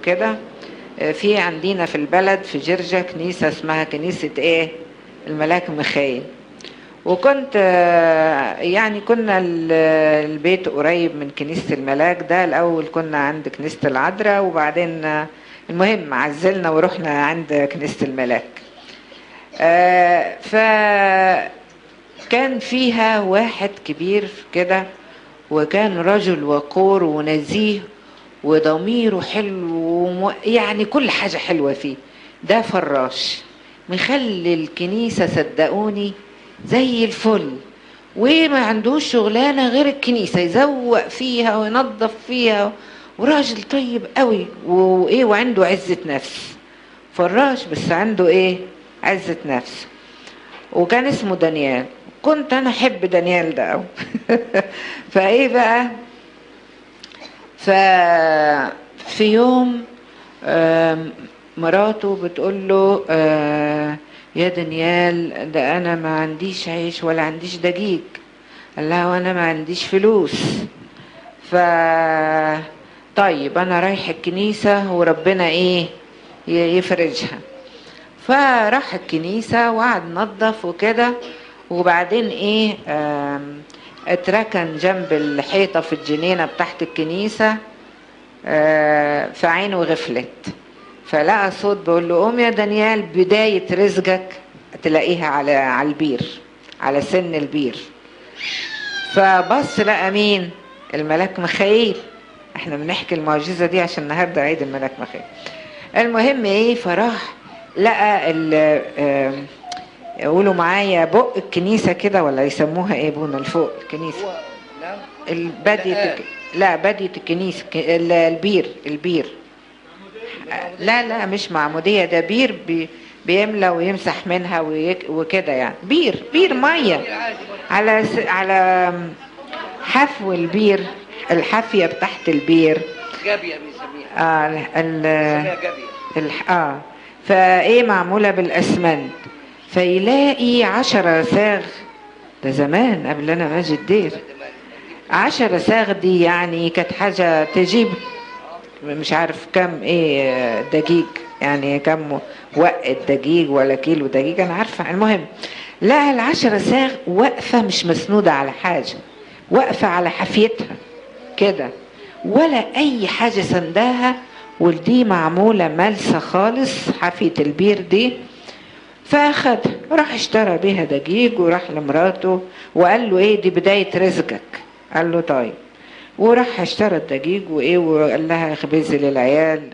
وكده. في عندنا في البلد في جرجة كنيسة اسمها كنيسة ايه الملاك ميخائيل. وكنت يعني كنا البيت قريب من كنيسة الملاك ده. الأول كنا عند كنيسة العذراء، وبعدين المهم عزلنا ورحنا عند كنيسة الملاك. فكان فيها واحد كبير كده، وكان رجل وقور ونزيه وضميره حلو، يعني كل حاجة حلوة فيه. ده فراش مخلي الكنيسة صدقوني زي الفل، وما عندوش شغلانة غير الكنيسة، يزوق فيها وينظف فيها، وراجل طيب قوي وايه، وعنده عزة نفس. فراش بس عنده ايه عزة نفس. وكان اسمه دانيال. كنت انا احب دانيال ده قوي. فايه بقى، ففي يوم مراته بتقول له يا دانيال، ده انا ما عنديش عيش ولا عنديش دقيق. قال لها وانا ما عنديش فلوس. طيب انا رايح الكنيسة وربنا ايه يفرجها. فراح الكنيسة وقعد نظف وكده، وبعدين ايه اتركن جنب الحيطة في الجنينة بتاعت الكنيسة. فعينه غفلت، فلقى صوت بيقول له قوم يا دانيال، بداية رزقك تلاقيها على البير، على سن البير. فبص لقى مين؟ الملاك ميخائيل. احنا بنحكي المعجزة دي عشان النهاردة عيد الملاك ميخائيل. المهم ايه، فراح لقى يقولوا معايا بق الكنيسة كده، ولا يسموها ايه بونا الفوق الكنيسة؟ البادية. لا بادية الكنيسة، البير. لا مش معمودية، ده بير بيملى ويمسح منها وكده يعني. بير مية على حفو البير، الحافية بتاعت البير جابية بيسميها. جابية. فايه معمولة بالاسمنت. فيلاقي 10 صاغ، ده زمان قبل انا ما اجي الدير. 10 صاغ دي يعني كانت حاجة تجيب مش عارف كم ايه دقيق، يعني كم وقت دقيق ولا كيلو دقيق انا عارفة. المهم لا، 10 صاغ واقفة مش مسنودة على حاجة، واقفة على حافيتها كده، ولا اي حاجة سنداها، ودي معمولة ملسة خالص حافية البير دي. فاخدها راح اشترى بيها دقيق، وراح لمراته وقال له ايه دي بداية رزقك. قال له طيب، وراح اشترى الدقيق وايه، وقال لها اخبزي للعيال.